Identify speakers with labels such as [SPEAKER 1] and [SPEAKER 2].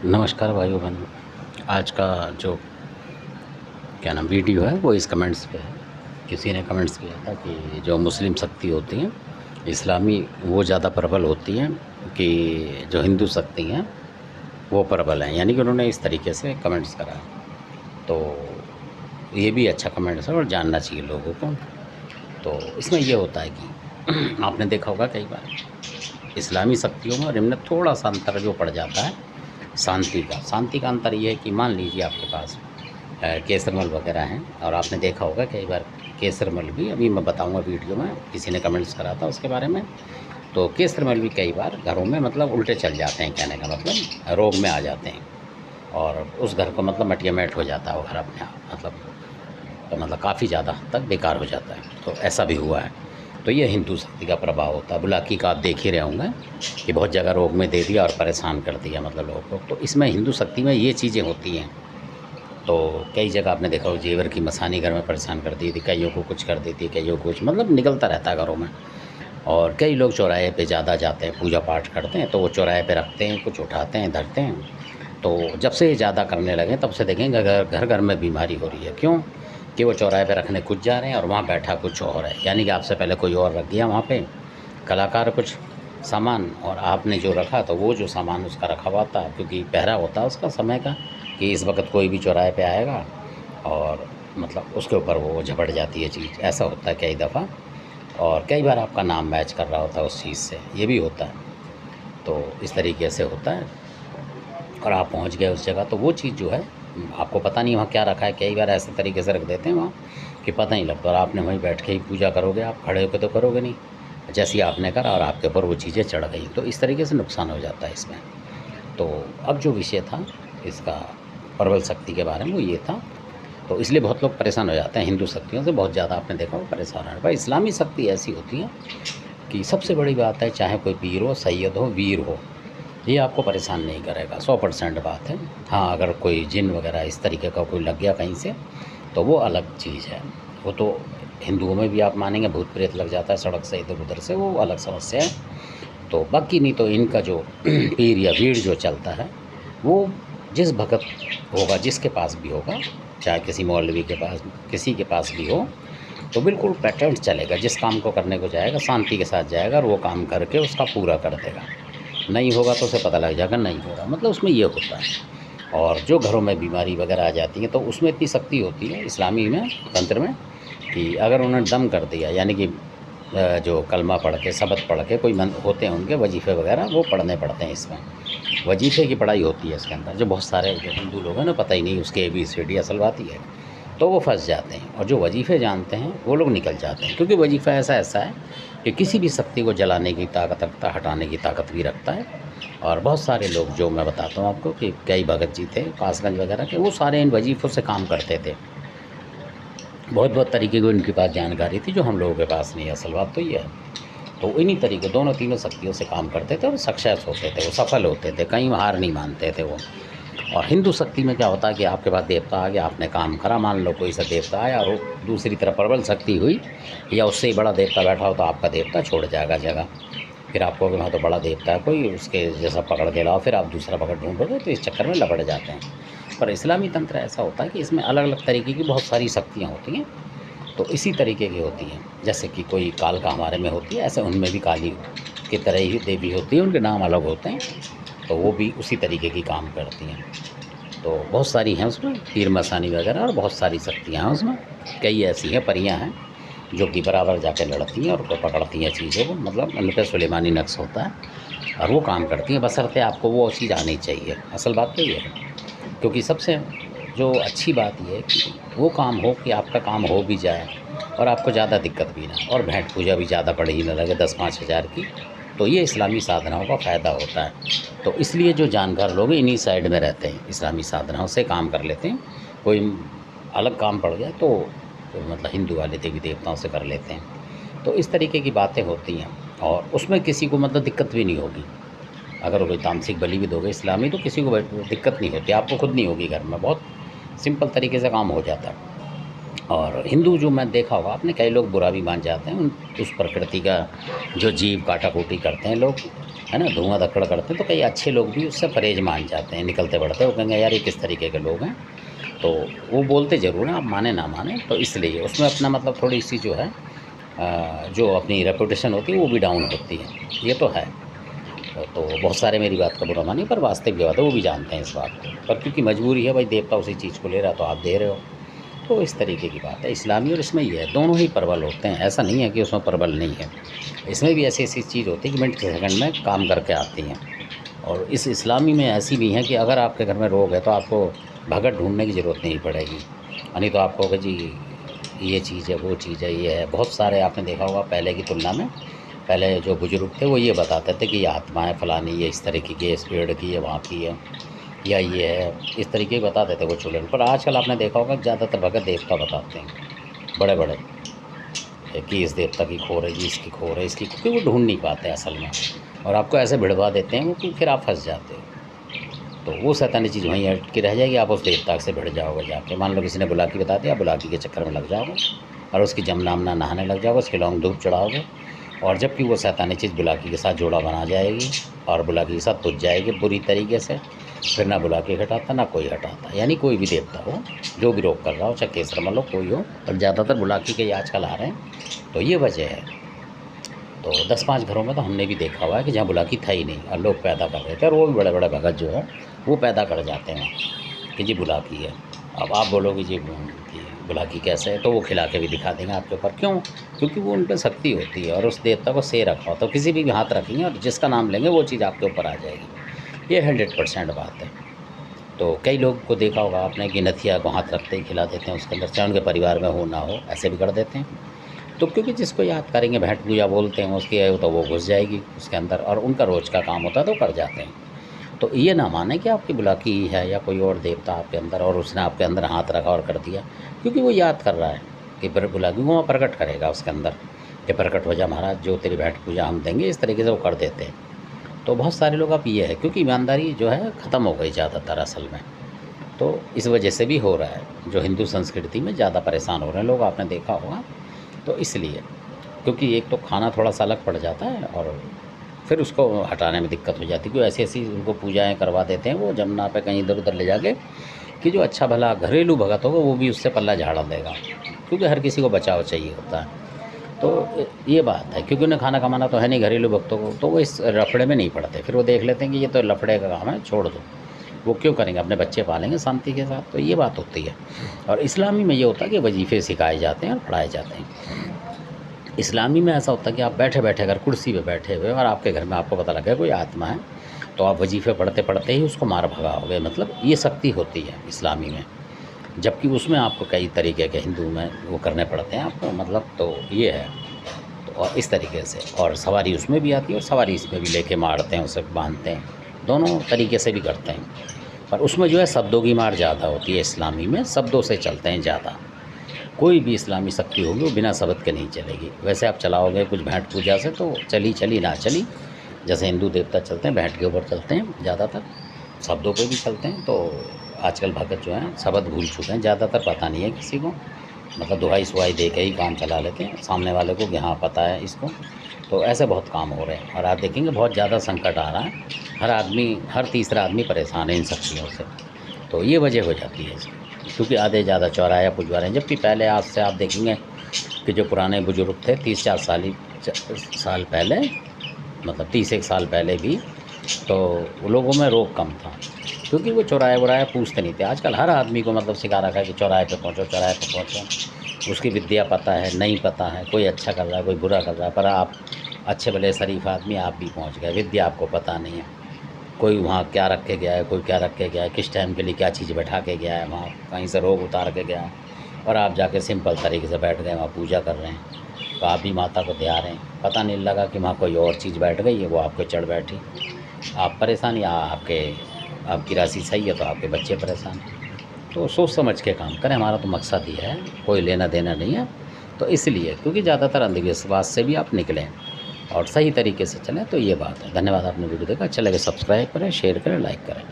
[SPEAKER 1] नमस्कार भाइयों बहनों। आज का जो क्या नाम वीडियो है वो इस कमेंट्स पे है। किसी ने कमेंट्स किया था कि जो मुस्लिम शक्ति होती हैं इस्लामी वो ज़्यादा प्रबल होती हैं कि जो हिंदू शक्ति हैं वो प्रबल हैं, यानी कि उन्होंने इस तरीके से कमेंट्स करा है। तो ये भी अच्छा कमेंट्स है और जानना चाहिए लोगों को। तो इसमें ये होता है कि आपने देखा होगा कई बार इस्लामी शक्तियों में और इनमें थोड़ा सा अंतर जो पड़ जाता है शांति का अंतर ये है कि मान लीजिए आपके पास केसरमल वगैरह हैं, और आपने देखा होगा कई बार केसरमल भी, अभी मैं बताऊंगा वीडियो में, किसी ने कमेंट्स करा था उसके बारे में। तो केसरमल भी कई बार घरों में मतलब उल्टे चल जाते हैं, कहने का मतलब रोग में आ जाते हैं, और उस घर को मतलब मटियामेट हो जाता है वो घर अपने आप, मतलब काफ़ी ज़्यादा हद तक बेकार हो जाता है। तो ऐसा भी हुआ है। तो ये हिंदू शक्ति का प्रभाव होता है। बुलाकी का आप देख ही रहे होंगे कि बहुत जगह रोग में दे दिया और परेशान कर दिया मतलब लोगों को। तो इसमें हिंदू शक्ति में ये चीज़ें होती हैं। तो कई जगह आपने देखा हो जेवर की मसानी घर में परेशान कर दी थी, कईयों को कुछ कर देती है, कईयों को कुछ, मतलब निकलता रहता है घरों में। और कई लोग चौराहे पे ज़्यादा जाते हैं, पूजा पाठ करते हैं, तो वो चौराहे पे रखते हैं, कुछ उठाते हैं, धरते हैं। तो जब से ये ज़्यादा करने लगे तब से देखेंगे घर घर में बीमारी हो रही है। क्यों? कि वो चौराहे पे रखने खुद जा रहे हैं और वहाँ बैठा कुछ और है, यानी कि आपसे पहले कोई और रख गया वहाँ पे कलाकार कुछ सामान, और आपने जो रखा तो वो जो सामान उसका रखा हुआ था, क्योंकि पहरा होता है उसका समय का कि इस वक्त कोई भी चौराहे पे आएगा, और मतलब उसके ऊपर वो झपट जाती है चीज़। ऐसा होता है कई दफ़ा, और कई बार आपका नाम मैच कर रहा होता है उस चीज़ से, ये भी होता है। तो इस तरीके से होता है, और आप पहुंच गए उस जगह तो वो चीज़ जो है आपको पता नहीं वहाँ क्या रखा है। कई बार ऐसे तरीके से रख देते हैं वहाँ कि पता नहीं लगता, और आपने वहीं बैठ के ही पूजा करोगे, आप खड़े होकर तो करोगे नहीं, जैसे ही आपने करा और आपके ऊपर वो चीज़ें चढ़ गई, तो इस तरीके से नुकसान हो जाता है इसमें। तो अब जो विषय था इसका प्रबल शक्ति के बारे में वो ये था। तो इसलिए बहुत लोग परेशान हो जाते हैं हिंदू शक्तियों से, बहुत ज़्यादा आपने देखा वो परेशान है। भाई इस्लामी शक्ति ऐसी होती है कि सबसे बड़ी बात है, चाहे कोई पीर हो, सैयद हो, वीर हो, ये आपको परेशान नहीं करेगा, 100% बात है। हाँ, अगर कोई जिन वगैरह इस तरीके का कोई लग गया कहीं से तो वो अलग चीज़ है। वो तो हिंदुओं में भी आप मानेंगे भूत प्रेत लग जाता है सड़क से इधर उधर से, वो अलग समस्या है। तो बाकी नहीं तो इनका जो पीर या वीर जो चलता है वो जिस भगत होगा, जिसके पास भी होगा, चाहे किसी मौलवी के पास, किसी के पास भी हो, तो बिल्कुल पैटर्न चलेगा। जिस काम को करने को जाएगा शांति के साथ जाएगा और वो काम करके उसका पूरा कर देगा। नहीं होगा तो उसे पता लग जाएगा नहीं हो रहा, मतलब उसमें ये होता है। और जो घरों में बीमारी वगैरह आ जाती है तो उसमें इतनी शक्ति होती है इस्लामी में, तंत्र में, कि अगर उन्होंने दम कर दिया, यानी कि जो कलमा पढ़ के, शब्द पढ़ के, कोई मन होते हैं उनके वजीफ़े वगैरह वो पढ़ने पड़ते हैं। इसमें वजीफ़े की पढ़ाई होती है इसके अंदर, जो बहुत सारे जो हिंदू लोग हैं ना पता ही नहीं उसके ABCD असल बात ही है, तो वो फंस जाते हैं। और जो वजीफ़े जानते हैं वो लोग निकल जाते हैं, क्योंकि वजीफ़ा ऐसा है कि किसी भी शक्ति को जलाने की ताकत रखता है, हटाने की ताकत भी रखता है। और बहुत सारे लोग जो मैं बताता हूँ आपको कि कई भगत जी थे कासगंज वगैरह के, वो सारे इन वजीफ़ों से काम करते थे। बहुत तरीके की उनके पास जानकारी थी जो हम लोगों के पास नहीं है, असल बात तो ये है। तो इन्हीं तरीके दोनों तीनों शक्तियों से काम करते थे और सक्सेस होते थे, वो सफल होते थे, कहीं हार नहीं मानते थे वो। और हिंदू शक्ति में क्या होता है कि आपके पास देवता आ गया, आपने काम करा, मान लो कोई सा देवता आया और वो दूसरी तरफ प्रबल शक्ति हुई या उससे ही बड़ा देवता बैठा हो, तो आपका देवता छोड़ जाएगा जगह। फिर आपको वहाँ तो बड़ा देवता है कोई, उसके जैसा पकड़ के लाओ, फिर आप दूसरा पकड़ ढूंढोगे, तो इस चक्कर में लपट जाते हैं। पर इस्लामी तंत्र ऐसा होता है कि इसमें अलग अलग तरीके की बहुत सारी शक्तियाँ होती हैं। तो इसी तरीके की होती हैं, जैसे कि कोई काल का हमारे में होती है, ऐसे उनमें भी काली की तरह ही देवी होती है, उनके नाम अलग होते हैं, तो वो भी उसी तरीके की काम करती हैं। तो बहुत सारी हैं उसमें, पीर मसानी वगैरह, और बहुत सारी शक्तियाँ हैं उसमें। कई ऐसी हैं परियां हैं जो कि बराबर जाके लड़ती हैं और पकड़ती हैं चीज़ों को, मतलब उन पर सुलेमानी नक्श होता है और वो काम करती हैं, बशर्ते आपको वो चीज़ आनी चाहिए। असल बात तो ये है, क्योंकि सबसे जो अच्छी बात ये है कि वो काम हो कि आपका काम हो भी जाए और आपको ज़्यादा दिक्कत भी ना, और भेंट पूजा भी ज़्यादा पड़ ही ना लगे 10-5 हज़ार की। तो ये इस्लामी साधनाओं का फ़ायदा होता है। तो इसलिए जो जानकार लोग इन्हीं साइड में रहते हैं, इस्लामी साधनाओं से काम कर लेते हैं। कोई अलग काम पड़ गया तो मतलब हिंदू वाले देवी देवताओं से कर लेते हैं। तो इस तरीके की बातें होती हैं, और उसमें किसी को मतलब दिक्कत भी नहीं होगी। अगर कोई तामसिक बलि भी दोगे इस्लामी तो किसी को दिक्कत नहीं होती, आपको खुद नहीं होगी घर में, बहुत सिंपल तरीके से काम हो जाता है। और हिंदू जो मैं देखा होगा आपने, कई लोग बुरा भी मान जाते हैं उस प्रकृति का, जो जीव काटा कूटी करते हैं लोग, है ना, धुआं धक्कड़ करते हैं, तो कई अच्छे लोग भी उससे परहेज मान जाते हैं, निकलते बढ़ते हैं, वो कहेंगे यार ये किस तरीके के लोग हैं। तो वो बोलते ज़रूर हैं, आप माने ना माने, तो इसलिए उसमें अपना मतलब थोड़ी सी जो है जो अपनी रेपुटेशन होती है वो भी डाउन होती है, ये तो है। तो बहुत सारे मेरी बात का बुरा मानिए, पर वास्तविक बात है, वो भी जानते हैं इस बात को, पर क्योंकि मजबूरी है भाई, देवता उसी चीज़ को ले रहा तो आप दे रहे हो, तो इस तरीके की बात है। इस्लामी और इसमें ये है, दोनों ही प्रबल होते हैं, ऐसा नहीं है कि उसमें प्रबल नहीं है। इसमें भी ऐसी ऐसी चीज़ होती है कि मिनट सेकंड में काम करके आती हैं। और इस इस्लामी में ऐसी भी हैं कि अगर आपके घर में रोग है तो आपको भगत ढूंढने की ज़रूरत नहीं पड़ेगी, नहीं तो आपको कि जी ये चीज़ है, वो चीज़ है, ये है। बहुत सारे आपने देखा होगा पहले की तुलना में, पहले जो बुजुर्ग थे वो ये बताते थे कि ये आत्मा है फलानी, ये इस तरीके की है, इस पेड़ की है, वहाँ की है, या ये है, इस तरीके के बताते थे वो चुड़ैल। पर आजकल आपने देखा होगा ज़्यादातर भगत देवता बताते हैं, बड़े बड़े, कि इस देवता की खोर है जी, इसकी खोर है, इसकी, क्योंकि वो ढूंढ नहीं पाते असल में, और आपको ऐसे भिड़वा देते हैं वो कि फिर आप फंस जाते हो। तो वो शैतानी चीज़ वहीं अटकी रह जाएगी, आप उस देवता से भिड़ जाओगे जाके। मान लो किसी ने बुलाकी बता दिया, बुलाकी के चक्कर में लग जाओगे और उसकी जमनामना नहाने लग जाओगे, उसकी लौंग धूप चढ़ाओगे, और जबकि वो शैतानी चीज़ बुलाकी के साथ जोड़ा बना जाएगी और बुलाकी के साथ तुझ जाएगी बुरी तरीके से। फिर ना बुलाकी हटाता ना कोई हटाता, यानी कोई भी देवता हो जो भी रोग कर रहा हो, चाहे केसर मल हो, कोई हो, और ज़्यादातर बुलाकी के ही आजकल आ रहे हैं, तो ये वजह है। तो 10-5 घरों में तो हमने भी देखा हुआ है कि जहाँ बुलाकी था ही नहीं और लोग पैदा कर रहे थे, और वो भी बड़े बड़े भगत जो है वो पैदा कर जाते हैं कि जी बुलाकी है। अब आप बोलोगे जी कि बुलाकी कैसे है, तो वो खिला के भी दिखा देंगे आपके ऊपर। क्यों? क्योंकि वो उन पर शक्ति होती है और उस देवता को से रखा हो, तो किसी भी हाथ रखेंगे और जिसका नाम लेंगे वो चीज़ आपके ऊपर आ जाएगी। ये 100% बात है। तो कई लोग को देखा होगा आपने कि नथिया को हाथ रखते ही खिला देते हैं उसके अंदर, चाहे उनके परिवार में हो ना हो, ऐसे भी कर देते हैं। तो क्योंकि जिसको याद करेंगे, भेंट पूजा बोलते हैं उसकी है, तो वो घुस जाएगी उसके अंदर, और उनका रोज़ का काम होता है तो कर जाते हैं। तो ये ना माने कि आपकी बुलाकी है या कोई और देवता आपके अंदर और उसने आपके अंदर हाथ रखा और कर दिया, क्योंकि वो याद कर रहा है कि बुलाकी वो प्रकट करेगा उसके अंदर कि प्रकट हो जा महाराज, जो तेरी भेंट पूजा हम देंगे, इस तरीके से वो कर देते हैं। तो बहुत सारे लोग अब ये है, क्योंकि ईमानदारी जो है ख़त्म हो गई ज़्यादातर असल में, तो इस वजह से भी हो रहा है। जो हिंदू संस्कृति में ज़्यादा परेशान हो रहे हैं लोग, आपने देखा होगा, तो इसलिए, क्योंकि एक तो खाना थोड़ा सा अलग पड़ जाता है और फिर उसको हटाने में दिक्कत हो जाती है, क्योंकि ऐसी-ऐसी उनको पूजाएँ करवा देते हैं वो जमुना पे कहीं इधर-उधर ले जाके, कि जो अच्छा भला घरेलू भगत होगा वो भी उससे पल्ला झाड़ देगा, क्योंकि हर किसी को बचाव चाहिए होता है। तो ये बात है, क्योंकि उन्हें खाना कमाना तो है नहीं घरेलू भक्तों को, तो वो इस लफड़े में नहीं पड़ते। फिर वो देख लेते हैं कि ये तो लफड़े का काम है, छोड़ दो। वो क्यों करेंगे, अपने बच्चे पालेंगे शांति के साथ, तो ये बात होती है। और इस्लामी में ये होता है कि वजीफ़े सिखाए जाते हैं और पढ़ाए जाते हैं। इस्लामी में ऐसा होता है कि आप बैठे-बैठे अगर कुर्सी पे बैठे हुए और आपके घर में आपको पता लगे कोई आत्मा है, तो आप वजीफ़े पढ़ते-पढ़ते ही उसको मार भगाओगे, मतलब ये शक्ति होती है इस्लामी में। जबकि उसमें आपको कई तरीके के हिंदू में वो करने पड़ते हैं आपको, मतलब तो ये है। तो और इस तरीके से, और सवारी उसमें भी आती है और सवारी इसमें भी लेके मारते हैं, उसे बाँधते हैं, दोनों तरीके से भी करते हैं। पर उसमें जो है शब्दों की मार ज़्यादा होती है, इस्लामी में शब्दों से चलते हैं ज़्यादा। कोई भी इस्लामी शक्ति होगी वो बिना शब्द के नहीं चलेगी। वैसे आप चलाओगे कुछ भेंट पूजा से तो चली ना चली, जैसे हिंदू देवता चलते हैं भेंट के ऊपर चलते हैं ज़्यादातर, शब्दों पे भी चलते हैं। तो आजकल भगत जो हैं शब्द भूल चुके हैं, ज़्यादातर पता नहीं है किसी को, मतलब दुहाई-सुहाई दे के ही काम चला लेते हैं सामने वाले को कि हाँ पता है इसको। तो ऐसे बहुत काम हो रहे हैं और आप देखेंगे बहुत ज़्यादा संकट आ रहा है, हर आदमी, हर तीसरा आदमी परेशान है इन शक्तियों से। तो ये वजह हो जाती है इसकी, क्योंकि आधे ज़्यादा चौराया पुजवा रहे हैं। जबकि पहले आज से आप देखेंगे कि जो पुराने बुजुर्ग थे 30-40 साल पहले, मतलब 30 साल पहले भी, तो वो लोगों में रोग कम था, क्योंकि वो चौराया-वौराया पूछते नहीं थे। आजकल हर आदमी को मतलब सिखा रखा है कि चौराहे पे पहुँचो, चौराहे पे पहुँचो। उसकी विद्या पता है, नहीं पता है, कोई अच्छा कर रहा है, कोई बुरा कर रहा है, पर आप अच्छे भले शरीफ आदमी आप भी पहुँच गए, विद्या आपको पता नहीं है। कोई वहाँ क्या रख के गया है, कोई क्या रख के गया है, किस टाइम के लिए क्या चीज़ बैठा के गया है, वहाँ कहीं से रोग उतार के गया है, और आप जाके सिंपल तरीके से बैठ गए वहाँ पूजा कर रहे हैं। तो आप भी माता को ध्या रहे हैं, पता नहीं लगा कि वहाँ कोई और चीज़ बैठ गई है, वो आपको चढ़ बैठी। आप परेशान, या आपकी राशि सही है तो आपके बच्चे परेशान। तो सोच समझ के काम करें, हमारा तो मकसद ही है, कोई लेना देना नहीं है। तो इसलिए, क्योंकि ज़्यादातर अंधविश्वास से भी आप निकलें और सही तरीके से चलें, तो ये बात है। धन्यवाद, आपने वीडियो देखा, अच्छा लगे सब्सक्राइब करें, शेयर करें, लाइक करें।